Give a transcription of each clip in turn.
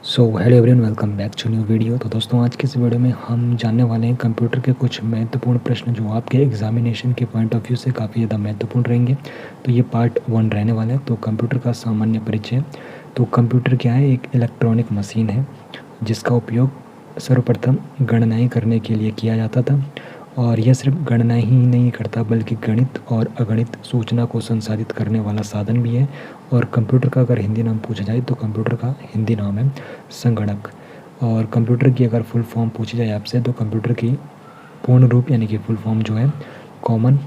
So hello everyone, welcome back to new video. तो दोस्तों, आज के इस वीडियो में हम जानने वाले हैं कंप्यूटर के कुछ महत्वपूर्ण प्रश्न जो आपके एग्जामिनेशन के पॉइंट ऑफ व्यू से काफ़ी ज़्यादा महत्वपूर्ण रहेंगे। तो ये पार्ट 1 रहने वाला है। तो कंप्यूटर का सामान्य परिचय। तो कंप्यूटर क्या है? एक इलेक्ट्रॉनिक मशीन है जिसका उपयोग सर्वप्रथम गणनाएँ करने के लिए किया जाता था। और यह सिर्फ गणना ही नहीं करता बल्कि गणित और अगणित सूचना को संसाधित करने वाला साधन भी है। और कंप्यूटर का अगर हिंदी नाम पूछा जाए तो कंप्यूटर का हिंदी नाम है संगणक। और कंप्यूटर की अगर फुल फॉर्म पूछी जाए आपसे तो कंप्यूटर की पूर्ण रूप यानी कि फुल फॉर्म जो है common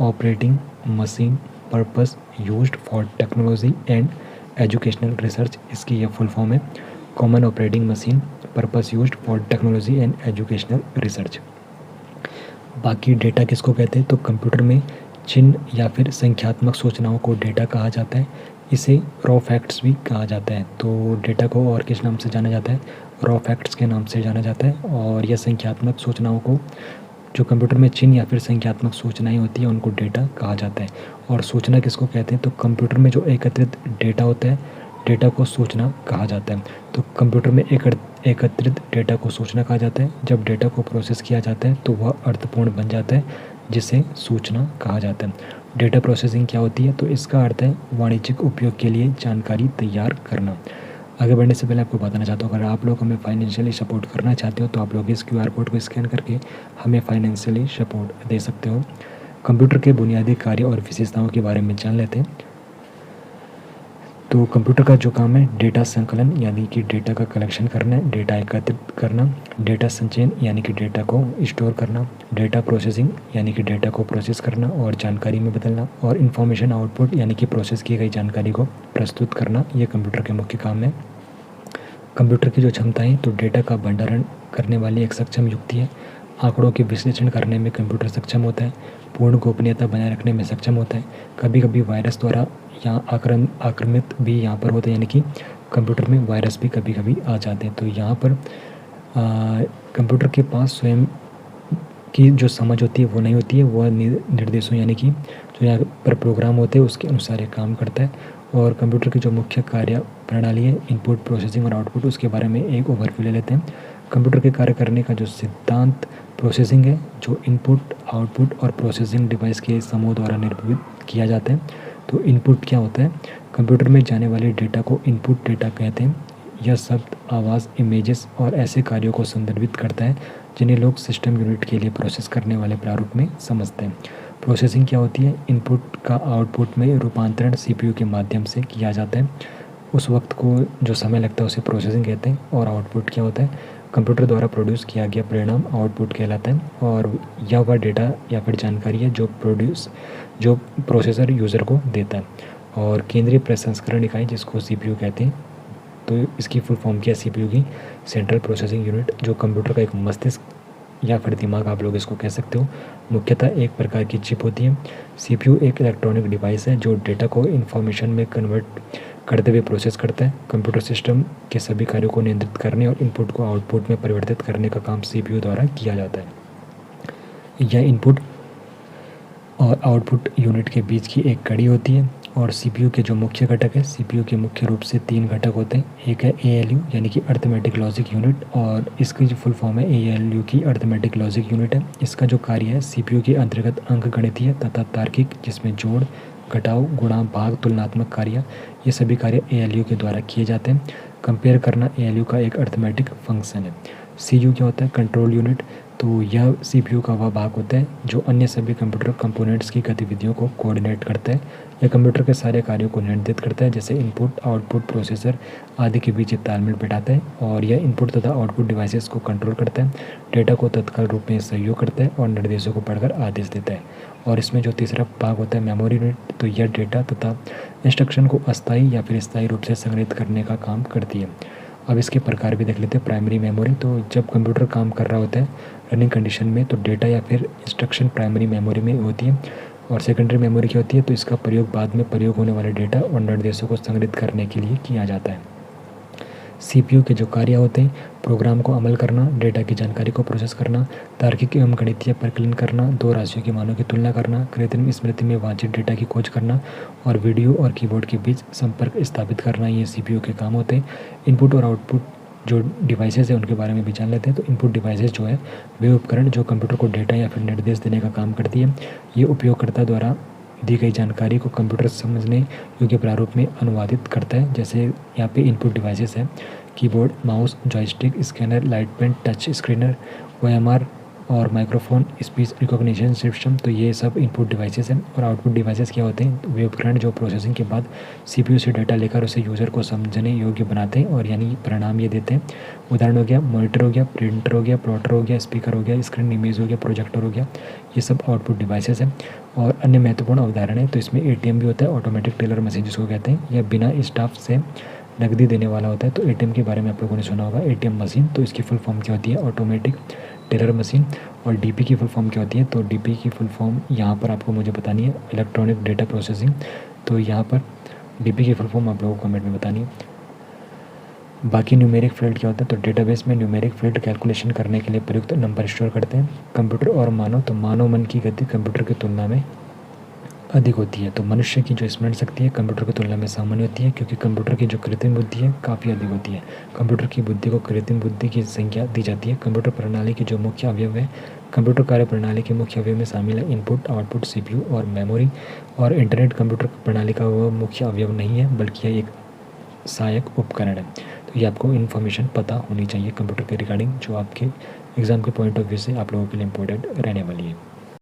operating machine purpose used for technology and educational research, इसकी यह फुल फॉर्म है common operating machine purpose used for technology and educational research. बाकी डेटा किसको कहते हैं? तो कंप्यूटर में चिन्ह या फिर संख्यात्मक सूचनाओं को डेटा कहा जाता है। इसे रॉ फैक्ट्स भी कहा जाता है। तो डेटा को और किस नाम से जाना जाता है? रॉ फैक्ट्स के नाम से जाना जाता है। और यह संख्यात्मक सूचनाओं को, जो कंप्यूटर में चिन्ह या फिर संख्यात्मक सूचनाएं होती हैं, उनको डेटा कहा जाता है। और सूचना किसको कहते हैं? तो कंप्यूटर में जो एकत्रित डेटा होता है, डेटा को सूचना कहा जाता है। तो कंप्यूटर में एकत्रित डेटा को सूचना कहा जाता है। जब डेटा को प्रोसेस किया जाता है तो वह अर्थपूर्ण बन जाता है, जिसे सूचना कहा जाता है। डेटा प्रोसेसिंग क्या होती है? तो इसका अर्थ है वाणिज्यिक उपयोग के लिए जानकारी तैयार करना। आगे बढ़ने से पहले आपको बताना चाहता हूँ, अगर आप लोग हमें फाइनेंशियली सपोर्ट करना चाहते हो तो आप लोग इस QR कोड को स्कैन करके हमें फाइनेंशियली सपोर्ट दे सकते हो। कंप्यूटर के बुनियादी कार्य और विशेषताओं के बारे में जान लेते हैं। तो कंप्यूटर का जो काम है डेटा संकलन यानी कि डेटा का कलेक्शन करना, डेटा एकत्रित करना, डेटा संचयन यानी कि डेटा को स्टोर करना, डेटा प्रोसेसिंग यानी कि डेटा को प्रोसेस करना और जानकारी में बदलना, और इन्फॉर्मेशन आउटपुट यानी कि प्रोसेस की गई जानकारी को प्रस्तुत करना, ये कंप्यूटर के मुख्य काम है। कंप्यूटर की जो क्षमताएं, तो डेटा का भंडारण करने वाली एक सक्षम युक्ति है। आंकड़ों के विश्लेषण करने में कंप्यूटर सक्षम होता है। पूर्ण गोपनीयता बनाए रखने में सक्षम होता है। कभी कभी वायरस द्वारा यहाँ आक्रमित भी यहाँ पर होते हैं, यानी कि कंप्यूटर में वायरस भी कभी कभी आ जाते हैं। तो यहाँ पर कंप्यूटर के पास स्वयं की जो समझ होती है वो नहीं होती है, वह निर्देशों यानी कि जो यहाँ पर प्रोग्राम होते हैं उसके अनुसार ये काम करता है। और कंप्यूटर की जो मुख्य कार्य प्रणाली है इनपुट प्रोसेसिंग और आउटपुट, उसके बारे में एक ओवरव्यू ले लेते हैं। कंप्यूटर के कार्य करने का जो सिद्धांत प्रोसेसिंग है, जो इनपुट आउटपुट और प्रोसेसिंग डिवाइस के समूह द्वारा निर्मित किया जाता है। तो इनपुट क्या होता है? कंप्यूटर में जाने वाले डेटा को इनपुट डेटा कहते हैं। यह शब्द आवाज़, इमेजेस और ऐसे कार्यों को संदर्भित करता है जिन्हें लोग सिस्टम यूनिट के लिए प्रोसेस करने वाले प्रारूप में समझते हैं। प्रोसेसिंग क्या होती है? इनपुट का आउटपुट में रूपांतरण CPU के माध्यम से किया जाता है। उस वक्त को जो समय लगता है उसे प्रोसेसिंग कहते हैं। और आउटपुट क्या होता है? कंप्यूटर द्वारा प्रोड्यूस किया गया परिणाम आउटपुट कहलाता है। और यह वह डेटा या फिर जानकारी है जो प्रोसेसर यूज़र को देता है। और केंद्रीय प्रसंस्करण इकाई, जिसको CPU कहते हैं, तो इसकी फुल फॉर्म क्या है CPU की? सेंट्रल प्रोसेसिंग यूनिट, जो कंप्यूटर का एक मस्तिष्क या फिर दिमाग आप लोग इसको कह सकते हो। मुख्यतः एक प्रकार की चिप होती है। CPU एक इलेक्ट्रॉनिक डिवाइस है जो डेटा को इन्फॉर्मेशन में कन्वर्ट करते हुए प्रोसेस करता है। कंप्यूटर सिस्टम के सभी कार्यों को नियंत्रित करने और इनपुट को आउटपुट में परिवर्तित करने का काम CPU द्वारा किया जाता है। यह इनपुट और आउटपुट यूनिट के बीच की एक कड़ी होती है। और CPU के जो मुख्य घटक है, CPU के मुख्य रूप से 3 घटक होते हैं। एक है ALU यानी कि अर्थमेटिक लॉजिक यूनिट, और इसकी जो फुल फॉर्म है ALU की अर्थमेटिक लॉजिक यूनिट है। इसका जो कार्य है CPU के अंतर्गत अंकगणितीय तथा तार्किक, जिसमें जोड़, घटाव, गुणा, भाग, तुलनात्मक कार्य, ये सभी कार्य ALU के द्वारा किए जाते हैं। कंपेयर करना ALU का एक अर्थमेटिक फंक्शन है। CU क्या होता है? Control unit. तो यह CPU का वह भाग होता है जो अन्य सभी कंप्यूटर कंपोनेंट्स की गतिविधियों को कोऑर्डिनेट करता है। यह कंप्यूटर के सारे कार्यों को नियंत्रित करता है, जैसे इनपुट, आउटपुट, प्रोसेसर आदि के बीच तालमेल बिठाता है। और यह इनपुट तथा आउटपुट डिवाइसेस को कंट्रोल करता है, डेटा को तत्काल रूप में सहयोग करता है और निर्देशों को पढ़कर आदेश देता है। और इसमें जो तीसरा भाग होता है मेमोरी यूनिट, तो यह डेटा तथा इंस्ट्रक्शन को अस्थायी या फिर स्थायी रूप से संग्रहित करने का काम करती है। अब इसके प्रकार भी देख लेते हैं। प्राइमरी मेमोरी, तो जब कंप्यूटर काम कर रहा होता है रनिंग कंडीशन में, तो डेटा या फिर इंस्ट्रक्शन प्राइमरी मेमोरी में होती है। और सेकेंडरी मेमोरी क्या होती है? तो इसका प्रयोग बाद में प्रयोग होने वाले डेटा और निर्देशों को संग्रहित करने के लिए किया जाता है। CPU के जो कार्य होते हैं, प्रोग्राम को अमल करना, डेटा की जानकारी को प्रोसेस करना, तार्किक एवं गणितीय परिकलन करना, दो राशियों के मानों की तुलना करना, कृत्रिम स्मृति में वांछित डेटा की खोज करना और वीडियो और कीबोर्ड के बीच संपर्क स्थापित करना, ये CPU के काम होते हैं। इनपुट और आउटपुट जो डिवाइसेस है उनके बारे में भी जान लेते हैं। तो इनपुट डिवाइसेस जो है वे उपकरण जो कंप्यूटर को डेटा या फिर निर्देश देने का काम करती है। ये उपयोगकर्ता द्वारा दी गई जानकारी को कंप्यूटर समझने योग्य प्रारूप में अनुवादित करता है। जैसे यहाँ पे इनपुट डिवाइसेस है keyboard, mouse, joystick, scanner, light pen, touch screener, OMR और माइक्रोफोन, स्पीच रिकॉग्निशन सिस्टम। तो ये सब इनपुट डिवाइसेस हैं। और आउटपुट डिवाइसेस क्या होते हैं? वे उपकरण जो प्रोसेसिंग के बाद CPU से डाटा लेकर उसे यूज़र को समझने योग्य बनाते हैं और यानी परिणाम ये देते हैं। उदाहरण हो गया मॉनिटर हो गया, प्रिंटर हो गया, प्लॉटर हो गया, स्पीकर हो गया, स्क्रीन इमेज हो गया, प्रोजेक्टर हो गया। ये सब आउटपुट डिवाइसेस हैं। और अन्य महत्वपूर्ण अवधारणा है तो इसमें ATM भी होता है, ऑटोमेटिक टेलर मशीन जिसको कहते हैं, या बिना स्टाफ से नकदी देने वाला होता है। तो ATM के बारे में आप लोगों ने सुना होगा, ATM मशीन। तो इसकी फुल फॉर्म क्या होती है? Automatic teller machine. और DP की फुल फॉर्म क्या होती है? तो DP की फुल फॉर्म यहाँ पर आपको मुझे बतानी है, इलेक्ट्रॉनिक डेटा प्रोसेसिंग। तो यहाँ पर DP की फुल फॉर्म आप लोगों को कमेंट में बतानी है। बाकी न्यूमेरिक फील्ड क्या होता है? तो डेटाबेस में न्यूमेरिक फील्ड कैलकुलेशन करने के लिए प्रयुक्त नंबर स्टोर करते हैं। कंप्यूटर और मानव, तो मानव मन की गति कंप्यूटर की तुलना में अधिक होती है। तो मनुष्य की जो स्मरण शक्ति है कंप्यूटर की तुलना में सामान्य होती है, क्योंकि कंप्यूटर की जो कृत्रिम बुद्धि है काफ़ी अधिक होती है। कंप्यूटर की बुद्धि को कृत्रिम बुद्धि की संज्ञा दी जाती है। कंप्यूटर प्रणाली की जो मुख्य अवयव है, कंप्यूटर कार्य प्रणाली के मुख्य अवयव में शामिल है इनपुट, आउटपुट, CPU और मेमोरी। और इंटरनेट कंप्यूटर प्रणाली का वो मुख्य अवयव नहीं है, बल्कि यह एक सहायक उपकरण है। तो ये आपको इन्फॉर्मेशन पता होनी चाहिए कंप्यूटर के रिगार्डिंग, जो आपके एग्ज़ाम के पॉइंट ऑफ व्यू से आप लोगों के लिए इम्पोर्टेंट रहने वाली है।